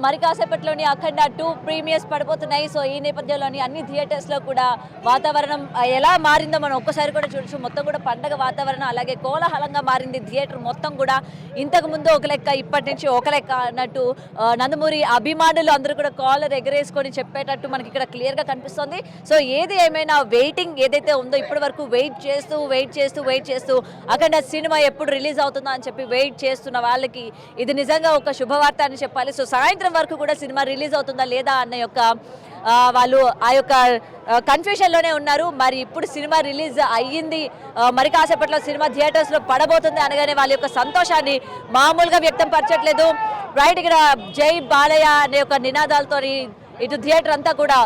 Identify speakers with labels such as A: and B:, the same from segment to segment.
A: మరి కాసేపట్లోని అఖండ 2 ప్రీమియర్స్ పడిపోతున్నాయి. సో ఈ నేపథ్యంలోని అన్ని థియేటర్స్ లో కూడా వాతావరణం ఎలా మారిందో మనం ఒక్కసారి కూడా చూడొచ్చు. మొత్తం కూడా పండగ వాతావరణం అలాగే కోలాహలంగా మారింది థియేటర్ మొత్తం కూడా. ఇంతకు ముందు ఒక లెక్క, ఇప్పటి నుంచి ఒక లెక్క అన్నట్టు నందమూరి అభిమానులు అందరూ కూడా కాలర్ ఎగరేసుకొని చెప్పేటట్టు మనకి ఇక్కడ క్లియర్ గా కనిపిస్తుంది. సో ఏది ఏమైనా వెయిటింగ్ ఏదైతే ఉందో ఇప్పటి వరకు వెయిట్ చేస్తూ అఖండ సినిమా ఎప్పుడు రిలీజ్ అవుతుందో అని చెప్పి వెయిట్ చేస్తున్న వాళ్ళకి ఇది నిజంగా ఒక శుభవార్త అని చెప్పాలి. సో సాయంత్రం వరకు కూడా సినిమా రిలీజ్ అవుతుందా లేదా అన్న యొక్క వాళ్ళు ఆ యొక్క కన్ఫ్యూజన్ లోనే ఉన్నారు. మరి ఇప్పుడు సినిమా రిలీజ్ అయ్యింది, మరి కాసేపట్లో సినిమా థియేటర్స్ లో పడబోతుంది అనగానే వాళ్ళ యొక్క సంతోషాన్ని మామూలుగా వ్యక్తం పరచట్లేదు. రైట్, ఇక్కడ జై బాలయ్య అనే ఒక నినాదాలతో ఇటు థియేటర్ అంతా కూడా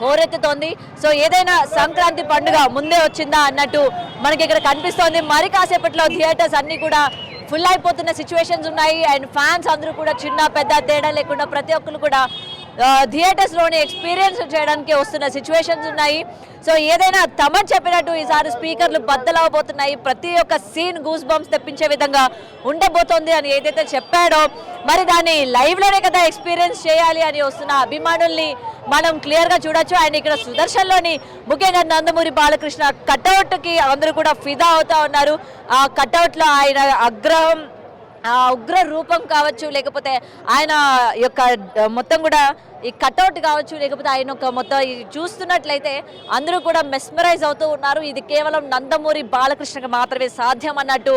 A: హోరెత్తుతోంది. సో ఏదైనా సంక్రాంతి పండుగ ముందే వచ్చిందా అన్నట్టు మనకి ఇక్కడ కనిపిస్తోంది. మరి కాసేపట్లో థియేటర్స్ అన్ని కూడా ఫుల్ అయిపోతున్న సిచ్యువేషన్స్ ఉన్నాయి. అండ్ ఫ్యాన్స్ అందరూ కూడా చిన్న పెద్ద తేడా లేకుండా ప్రతి ఒక్కరు కూడా థియేటర్స్ లోనే ఎక్స్పీరియన్స్ చేయడానికి వస్తున్న సిచ్యువేషన్స్ ఉన్నాయి. సో ఏదైనా తమన్ చెప్పినట్టు ఈసారి స్పీకర్లు బద్దలవబోతున్నాయి. ప్రతి ఒక్క సీన్ గూస్ బంప్స్ తెప్పించే విధంగా ఉండబోతోంది అని ఏదైతే చెప్పాడో మరి దాన్ని లైవ్ లోనే కదా ఎక్స్పీరియన్స్ చేయాలి అని వస్తున్న అభిమానుల్ని మనం క్లియర్ గా చూడొచ్చు. అండ్ ఇక్కడ సుదర్శన్లోని ముఖ్యంగా నందమూరి బాలకృష్ణ కట్అవుట్ కి అందరూ కూడా ఫిదా అవుతా ఉన్నారు. ఆ కట్అవుట్ లో ఆయన ఉగ్ర రూపం కావచ్చు, లేకపోతే ఆయన యొక్క మొత్తం కూడా ఈ కట్అవుట్ కావచ్చు, లేకపోతే ఆయన యొక్క మొత్తం చూస్తున్నట్లయితే అందరూ కూడా మెస్మరైజ్ అవుతూ ఉన్నారు. ఇది కేవలం నందమూరి బాలకృష్ణకి మాత్రమే సాధ్యం అన్నట్టు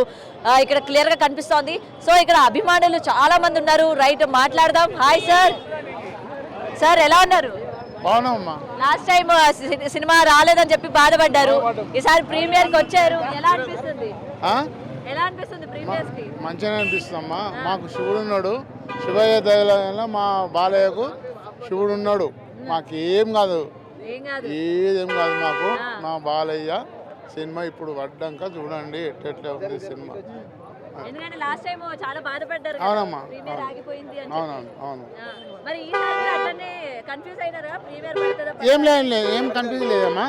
A: ఇక్కడ క్లియర్ గా కనిపిస్తోంది. సో ఇక్కడ అభిమానులు చాలా మంది ఉన్నారు. రైట్, మాట్లాడదాం. హాయ్ సార్, ఎలా ఉన్నారు? లాస్ట్ టైం సినిమా రాలేదని చెప్పి బాధపడ్డారు, ఈసారి ప్రీమియర్ కి వచ్చారు. ఎలా అనిపిస్తుంది?
B: మంచిగా అనిపిస్తుందమ్మా. మాకు శివుడు ఉన్నాడు, శివయ్య దయల మా బాలయ్యకు శివుడు ఉన్నాడు. మాకేం కాదు, ఏదేం కాదు మాకు. మా బాలయ్య సినిమా ఇప్పుడు పడ్డాక చూడండి ఎట్లా ఉంది సినిమా. అవునమ్మా, అవును. ఏం లేదు, ఏం కన్ఫ్యూజ్ లేదమ్మా.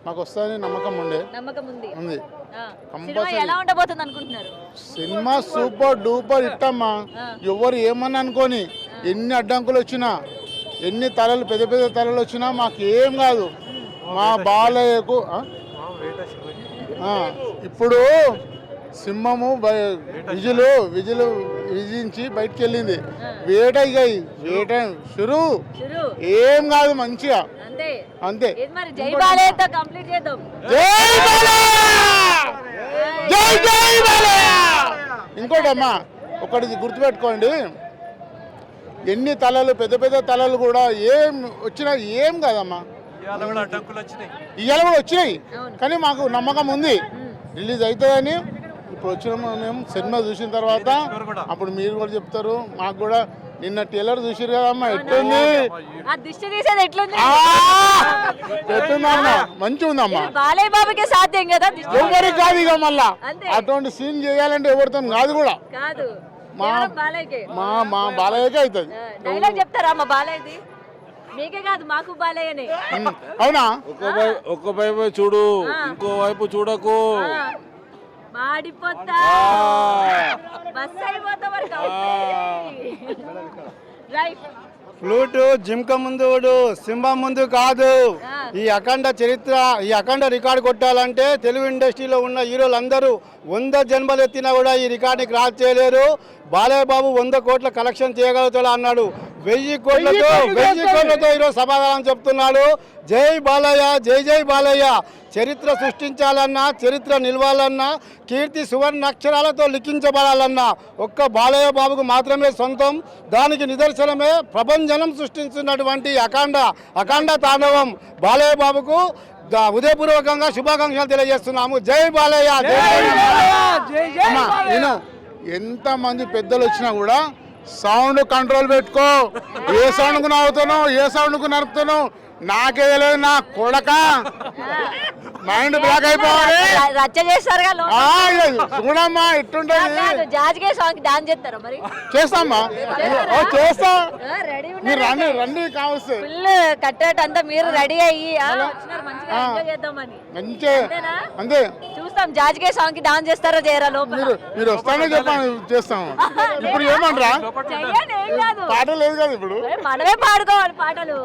B: మాకు వస్తుంది నమ్మకం ఉంది. సినిమా సూపర్ డూపర్ ఇట్టమ్మా. ఎవరు ఏమన్నా అనుకోని, ఎన్ని అడ్డంకులు వచ్చినా, ఎన్ని తలలు పెద్ద పెద్ద తలలు వచ్చినా మాకు ఏం కాదు. మా బాలయ్యకు ఇప్పుడు సింహము విజించి బయటికి వెళ్ళింది. వేట షురు ఏం కాదు, మంచిగా అంతే.
A: జై బాలయ్య.
B: ఇంకోటమ్మా, ఒకటి గుర్తుపెట్టుకోండి, ఎన్ని తలలు పెద్ద పెద్ద తలలు కూడా ఏం వచ్చినా ఏం కాదమ్మా. ఇవాళ కూడా వచ్చినాయి, కానీ మాకు నమ్మకం ఉంది రిలీజ్ అవుతుందని. ఇప్పుడు వచ్చినాము మేము సినిమా చూసిన తర్వాత, అప్పుడు మీరు కూడా చెప్తారు. మాకు కూడా నిన్న టైలర్ చూసారు కదమ్మా, ఎట్లుంది? ఎట్లుందమ్మా? మంచిగా ఉందమ్మా. ఎవరికి కాదు ఇక మళ్ళా అటువంటి సీన్ చేయాలంటే ఎవరితో కాదు కూడా, మా బాలయ్యకే అవుతుంది. అవునా?
C: ఒక వైపు చూడు, ఇంకో వైపు చూడకు.
D: ఫ్లూటు జింక ముందు, సింహ ముందు కాదు. ఈ అఖండ చరిత్ర, ఈ అఖండ రికార్డు కొట్టాలంటే తెలుగు ఇండస్ట్రీలో ఉన్న హీరోలందరూ 100 జన్మలు ఎత్తినా కూడా ఈ రికార్డుని క్రాస్ చేయలేరు. బాలయ్య బాబు 100 కోట్ల కలెక్షన్ చేయగలుగుతాడు అన్నాడు. 1000 కోట్లతో ఈరోజు సమాధానం చెప్తున్నాడు. జై బాలయ్య, జై బాలయ్య. చరిత్ర సృష్టించాలన్నా, చరిత్ర నిలవాలన్నా, కీర్తి సువర్ణ అక్షరాలతో లిఖించబడాలన్నా ఒక్క బాలయ్య బాబుకు మాత్రమే సొంతం. దానికి నిదర్శనమే ప్రపంచం సృష్టించినటువంటి అఖండ తాండవం. బాలయ్య బాబుకు ఉదయపూర్వకంగా శుభాకాంక్షలు తెలియజేస్తున్నాము. జై బాలయ్య.
B: నేను ఎంతమంది పెద్దలు వచ్చినా కూడా సౌండ్ కంట్రోల్ పెట్టుకో. ఏ సౌండ్కు నవ్వుతున్నావు, ఏ సౌండ్కు నరుపుతున్నావు నాకే తెలియదు. నా కొడక మైండ్ బ్లాక్ అయిపోవాలి.
A: రచ్చ చేస్తారుగా
B: ఆ, ఇక చూడమ్మా ఎట్టుంటది.
A: జాజిగే సాంగ్ డాన్స్ చేస్తారా మరి?
B: చేస్తామ్మా, ఓ చేస్తా.
A: రెడీ
B: మీరు రండి రండి కావస్తే
A: ఫుల్ కట్టేట్ అంతా మీరు రెడీ అయ్యి వచ్చినారు మంచిగా ఎంజాయ్ చేద్దామని.
B: మంచి
A: అంతేనా?
B: అంతే.
A: చూస్తాం జాజిగే సాంగ్ కి డాన్స్ చేస్తారో చేయరా లోపల.
B: మీరు వస్తానే చెప్పాను చేస్తాము. ఇప్పుడు ఏమంటారా?
A: చెయ్యండి, ఏం కాదు.
B: పాట లేదు కదా ఇప్పుడు.
A: మనమే పాడుకోవాలి పాటలు.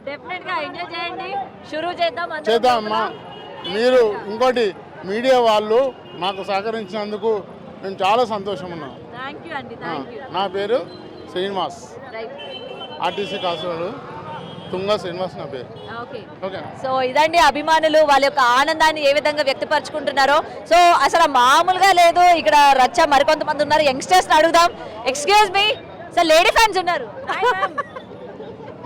A: డెఫినెట్ గా ఎంజాయ్ చేయండి. షురూ చేద్దాం అందరం.
B: చేద్దామమ్మా. మీరు ఇంకోటి మీడియా వాళ్ళు మాకు సహకరించినందుకు మేము చాలా సంతోషం ఉన్నాం.
A: థ్యాంక్ యూ అండి, థ్యాంక్ యూ.
B: నా పేరు శ్రీనివాస్,
A: రైట్,
B: ఆర్టీసీ కాసులు తుంగ శ్రీనివాస్ నా పేరు.
A: ఓకే.
B: ఓకే.
A: సో ఇదండి అభిమానులు వాళ్ళ యొక్క ఆనందాన్ని ఏ విధంగా వ్యక్తపరచుకుంటున్నారో. సో అసలు మామూలుగా లేదు ఇక్కడ రచ్చ. మరికొంతమంది ఉన్నారు, యంగ్స్టర్స్ అడుగుదాం. Excuse me sir, lady fans ఉన్నారు.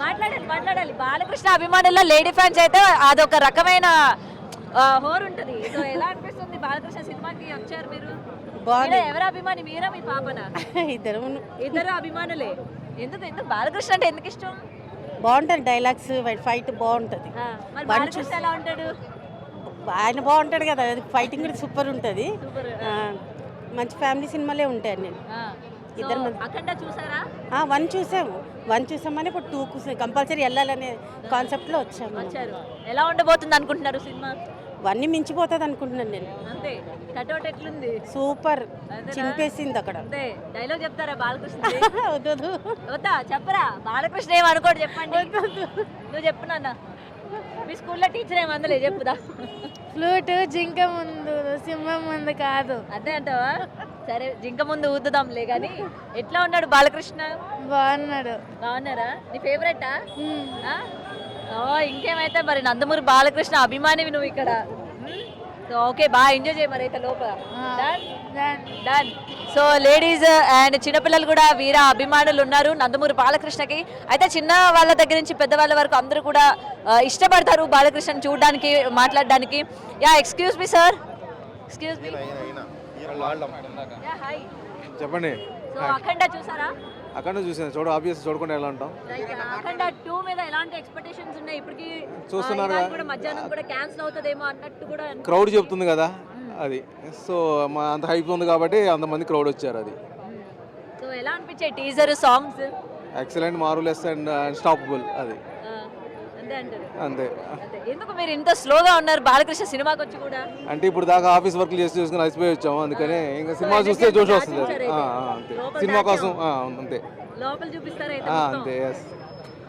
A: మాట్లాడాలి మాట్లాడాలి. బాలకృష్ణ అభిమానుల్లో లేడీ ఫ్యాన్స్ అయితే అదొక రకమైన హోర్ ఉంటుంది. సో ఎలా అనిపిస్తుంది బాలకృష్ణ సినిమాకి వచ్చారు మీరు? ఎవరు అభిమాని, మీరా మీ పాపనా? ఇద్దరు అభిమానులే. ఎందుకు ఎందుకు బాలకృష్ణ అంటే ఎందుకు ఇష్టం?
E: బాగుంటుంది, డైలాగ్స్ ఫైట్ బాగుంటుంది.
A: మరి బాలకృష్ణ ఎలా ఉంటాడు?
E: ఆయన బాగుంటాడు కదా, ఫైటింగ్ కూడా సూపర్ ఉంటుంది. మంచి ఫ్యామిలీ సినిమాలే ఉంటాయి నేను. ఇద్దరు
A: అఖండ చూసారా?
E: వన్ చూసామని ఇప్పుడు 2 కంపల్సరీ వెళ్ళాలనే కాన్సెప్ట్లో వచ్చాము.
A: ఎలా ఉండబోతుంది అనుకుంటున్నారు సినిమా?
E: 1 మించిపోతుంది అనుకుంటున్నాను నేను.
A: అంతే. కటౌట్ ఎట్లుంది?
E: సూపర్, చింపేసింది అక్కడ.
A: అంతే. డైలాగ్ చెప్తారా బాలకృష్ణ?
E: వద్దు
A: వద్దా, చెప్పరా? బాలకృష్ణ ఏమనుకోడు చెప్పండి. నువ్వు చెప్పు నాన్న. మీ స్కూల్లో టీచర్ ఏమందలే చెప్పుదా.
F: ఫ్లూట్ జింక ముందు సింహం ముందు కాదు.
A: అదే అంటావా? సరే జింక ముందు ఊదుదాంలే కానీ. ఎట్లా ఉన్నాడు బాలకృష్ణ?
F: బాగున్నాడు.
A: బాగున్నారా? నీ ఫేవరెటా? ఇంకేమైతే మరి నందమూరి బాలకృష్ణ అభిమానివి నువ్వు ఇక్కడ. ఓకే, బాగా ఎంజాయ్ చేయి మరి అయితే లోపల. డన్. సో లేడీస్ అండ్ చిన్నపిల్లలు కూడా వీర అభిమానులు ఉన్నారు నందమూరి బాలకృష్ణకి. అయితే చిన్న వాళ్ళ దగ్గర నుంచి పెద్దవాళ్ళ వరకు అందరూ కూడా ఇష్టపడతారు బాలకృష్ణని చూడడానికి, మాట్లాడడానికి. Yeah, excuse me sir. Excuse me. Hi,
C: చెప్పండి.
A: సో అఖండ చూసారా?
C: అక్కడ చూసాను, ఆబ్వియస్ చూడకుండా ఎలా ఉంటాం.
A: అఖండ 2 మీద ఎలాంటి ఎక్స్పెక్టేషన్స్ ఉన్నాయి? ఇప్పటికి
C: చూస్తున్నారు
A: కూడా మధ్యాహ్నం కూడా క్యాన్సిల్ అవుతుందేమో అన్నట్టు కూడా
C: క్రౌడ్ చెప్తుంది కదా అది. సో మా అంత హైప్ ఉంది కాబట్టి అంతమంది క్రౌడ్ వచ్చారు. అది
A: సో ఎలా అనిపించాయి teaser, songs?
C: Excellent, marvellous and unstoppable. అది
A: అంతే అంటారు.
C: అంతే.
A: ఎందుకు మీరు ఇంత స్లోగా ఉన్నారు బాలకృష్ణ సినిమాకి వచ్చి కూడా?
C: అంటే ఇప్పుడు దాకా ఆఫీస్ వర్క్ చేసి చూసుకుని అలసిపోయి వచ్చాము, అందుకనే ఇంకా సినిమా చూస్తే జోష్ వస్తుంది. అంతే, సినిమా కోసం అంతే.
A: లోపల చూపిస్తారా?
C: అంతే.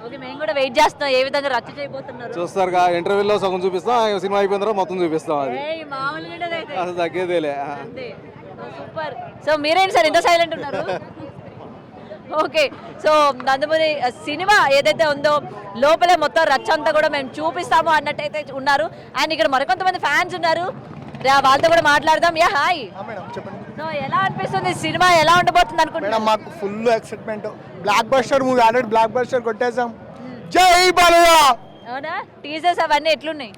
A: ఓకే, మేము కూడా వెయిట్ చేస్తాం ఏ విధంగా రచ్చ చేయబోతున్నారు.
C: చూస్తారుగా, ఇంటర్వ్యూలో సగం చూపిస్తాం, సినిమా అయిపోయిన తర్వాత మొత్తం చూపిస్తాం. అది
A: మామూలుగా
C: అసలు తగ్గేదేలే.
A: అంతే. సూపర్. సో మీరేంటి సార్ ఇంత సైలెంట్ ఉన్నారు? ఓకే, సో నందమూరి సినిమా ఏదైతే ఉందో లోపలే మొత్తం రచ్చ అంతా కూడా మేము చూపిస్తాము అన్నట్టయితే ఉన్నారు. అండ్ ఇక్కడ మరికొంతమంది ఫ్యాన్స్ ఉన్నారు, వాళ్ళతో కూడా మాట్లాడదాం. Yeah, hi. సో ఎలా అనిపిస్తుంది సినిమా, ఎలా ఉండబోతుంది అనుకుంటున్నాం?
D: మాకు full excitement. Blockbuster movie, already blockbuster కొట్టేసాం. జై బాలయ్య.
A: అవునా? టీజర్స్ అవన్నీ ఎట్లున్నాయి?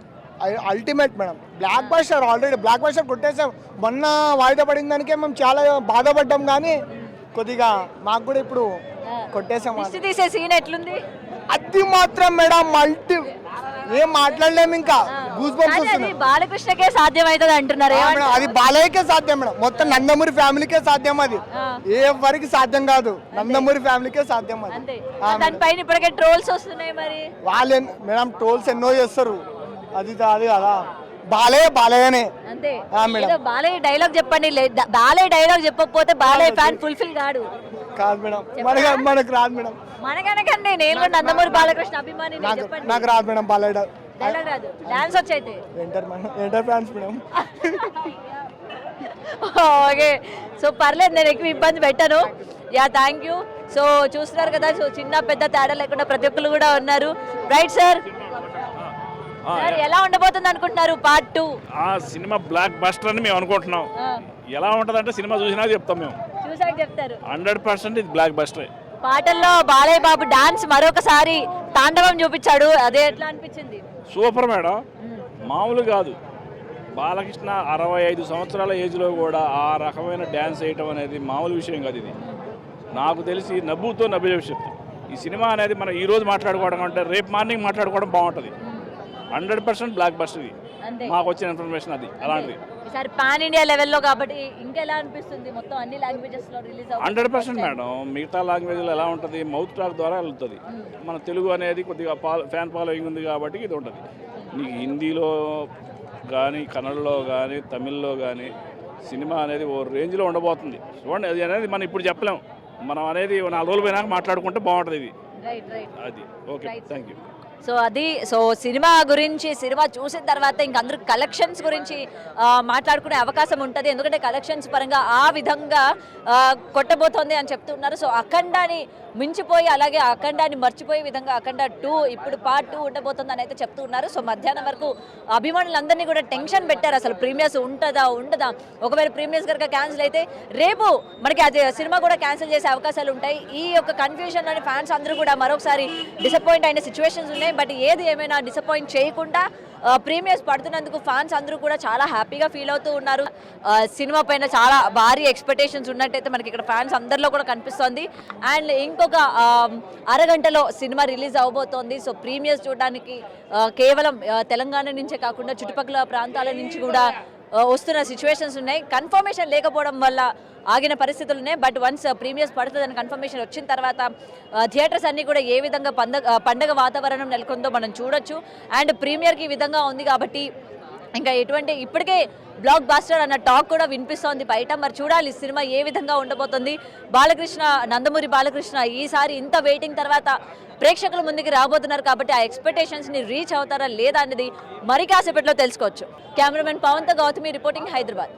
D: Ultimate madam, blockbuster already blockbuster కొట్టేసాం. మొన్న వాయిదా పడిన దానికే మేము చాలా బాధపడ్డాం, కానీ కొద్దిగా మాకు కూడా ఇప్పుడు కొట్టేసాం.
A: తీసే సీన్ ఎట్లుంది?
D: అది మాత్రం మేడం మల్టీ, ఏం మాట్లాడలేము. ఇంకా గూస్ బంప్స్ వస్తున్నాయి.
A: బాలకృష్ణకే సాధ్యం అవుతుంది అంటున్నారు.
D: అది బాలయ్యకే సాధ్యం మేడం, మొత్తం నందమూరి ఫ్యామిలీకే సాధ్యం. అది ఎవరికి సాధ్యం కాదు, నందమూరి ఫ్యామిలీకే సాధ్యం. అది
A: దానిపైన ఇప్పటికే ట్రోల్స్ వస్తున్నాయి. మరి
D: వాళ్ళు మేడం ట్రోల్స్ ఎన్నో చేస్తారు. అది కదా, బాలయ్యనే
A: అంతే. బాలయ్య డైలాగ్ చెప్పండి. బాలయ్య డైలాగ్ చెప్పకపోతే బాలయ్య ఫ్యాన్ ఫుల్ఫిల్ కాదు.
D: కాదు మేడం, మనకు రాదు మేడం.
A: మనకనకండి, నేను కూడా నందమూరి బాలకృష్ణ అభిమాని.
D: నాకు రాదు మేడం బాలయ్య
A: డైలాగ్ రాదు. డాన్స్ వచ్చైతే
D: NTR fans madam.
A: Okay, so పర్లేదు, నేను ఎక్కువ ఇబ్బంది పెట్టాను. Yeah, thank you. సో చూస్తున్నారు కదా, సో చిన్న పెద్ద తేడా లేకుండా ప్రతి ఒక్కరు కూడా ఉన్నారు. రైట్ సార్, ఎలా ఉండబోతుంది అనుకుంటున్నారు పార్ట్ 2?
G: ఆ సినిమా బ్లాక్ బస్టర్ అని మేము అనుకుంటున్నాం. ఎలా ఉంటదంటే సినిమా చూసినా చెప్తాం, మేము
A: చూసాక చెప్తారు.
G: 100% ఇది బ్లాక్ బస్టర్.
A: పాటల్లో బాలయ్య బాబు డాన్స్ మరొకసారి తాండవం చూపించాడు, అదే ఎట్లా అనిపించింది?
G: సూపర్ మేడం, మామూలు కాదు. బాలకృష్ణ 65 సంవత్సరాల ఏజ్లో కూడా ఆ రకమైన డ్యాన్స్ వేయటం అనేది మామూలు విషయం కాదు. ఇది నాకు తెలిసి నవ్వుతో నవ్వే విషయం. ఈ సినిమా అనేది మనం ఈరోజు మాట్లాడుకోవడం కంటే రేపు మార్నింగ్ మాట్లాడుకోవడం బాగుంటుంది. 100% బ్లాక్ బస్టర్ ఇది.
A: అంతే.
G: మాకు వచ్చిన ఇన్ఫర్మేషన్ అది అలాంటిది.
A: ఈసారి పాన్ ఇండియా లెవెల్లో కాబట్టి ఇంకెలా అనిపిస్తుంది మొత్తం అన్ని లాంగ్వేజెస్ లో రిలీజ్
G: 100% మేడం. మిగతా లాంగ్వేజ్లో ఎలా ఉంటుంది, మౌత్ టాక్ ద్వారా వెళ్తుంది. మన తెలుగు అనేది కొద్దిగా ఫ్యాన్ ఫాలోయింగ్ ఉంది కాబట్టి ఇది ఉంటుంది. నీకు హిందీలో కానీ, కన్నడలో కానీ, తమిళ్లో కానీ సినిమా అనేది ఓ రేంజ్లో ఉండబోతుంది. చూడండి, అది అనేది మనం ఇప్పుడు చెప్పలేం. మనం అనేది 4 రోజులు పోయినాక మాట్లాడుకుంటే బాగుంటుంది ఇది. అది okay, thank you.
A: So cinema గురించి, సినిమా చూసిన తర్వాత ఇంక అందరూ కలెక్షన్స్ గురించి మాట్లాడుకునే అవకాశం ఉంటుంది. ఎందుకంటే కలెక్షన్స్ పరంగా ఆ విధంగా కొట్టబోతోంది అని చెప్తున్నారు. సో అఖండాని మించిపోయి, అలాగే అఖండాన్ని మర్చిపోయే విధంగా అఖండ 2 ఇప్పుడు పార్ట్ 2 ఉండబోతుంది అని అయితే చెప్తూ ఉన్నారు. సో మధ్యాహ్నం వరకు అభిమానులందరినీ కూడా టెన్షన్ పెట్టారు. అసలు ప్రీమియర్స్ ఉండదా, ఒకవేళ ప్రీమియర్స్ కనుక క్యాన్సిల్ అయితే రేపు మనకి అది సినిమా కూడా క్యాన్సిల్ చేసే అవకాశాలు ఉంటాయి. ఈ యొక్క కన్ఫ్యూజన్లోని ఫ్యాన్స్ అందరూ కూడా మరొకసారి డిసప్పాయింట్ అయిన సిచ్యువేషన్స్ ఉన్నాయి. బట్ ఏది ఏమైనా డిసప్పాయింట్ చేయకుండా ప్రీమియర్స్ పడుతున్నందుకు ఫ్యాన్స్ అందరూ కూడా చాలా హ్యాపీగా ఫీల్ అవుతూ ఉన్నారు. సినిమా పైన చాలా భారీ ఎక్స్పెక్టేషన్స్ ఉన్నట్టయితే మనకి ఇక్కడ ఫ్యాన్స్ అందరిలో కూడా కనిపిస్తోంది. అండ్ ఇంకొక అరగంటలో సినిమా రిలీజ్ అవబోతోంది. సో ప్రీమియర్స్ చూడడానికి కేవలం తెలంగాణ నుంచే కాకుండా చుట్టుపక్కల ప్రాంతాల నుంచి కూడా వస్తున్న సిచ్యువేషన్స్ ఉన్నాయి. కన్ఫర్మేషన్ లేకపోవడం వల్ల ఆగిన పరిస్థితులు ఉన్నాయి. బట్ వన్స్ ప్రీమియర్స్ పడుతుందని కన్ఫర్మేషన్ వచ్చిన తర్వాత థియేటర్స్ అన్నీ కూడా ఏ విధంగా పండగ వాతావరణం నెలకొందో మనం చూడొచ్చు. అండ్ ప్రీమియర్కి ఈ విధంగా ఉంది కాబట్టి ఇంకా ఎటువంటి ఇప్పటికే బ్లాక్ బాస్టర్ అన్న టాక్ కూడా వినిపిస్తోంది బయట. మరి చూడాలి సినిమా ఏ విధంగా ఉండబోతుంది. నందమూరి బాలకృష్ణ ఈసారి ఇంత వెయిటింగ్ తర్వాత ప్రేక్షకుల ముందుకి రాబోతున్నారు కాబట్టి ఆ ఎక్స్పెక్టేషన్స్ని రీచ్ అవుతారా లేదా అనేది మరి కాసేపట్లో తెలుసుకోవచ్చు. కెమెరామెన్ పవన్తో గౌతమి రిపోర్టింగ్, హైదరాబాద్.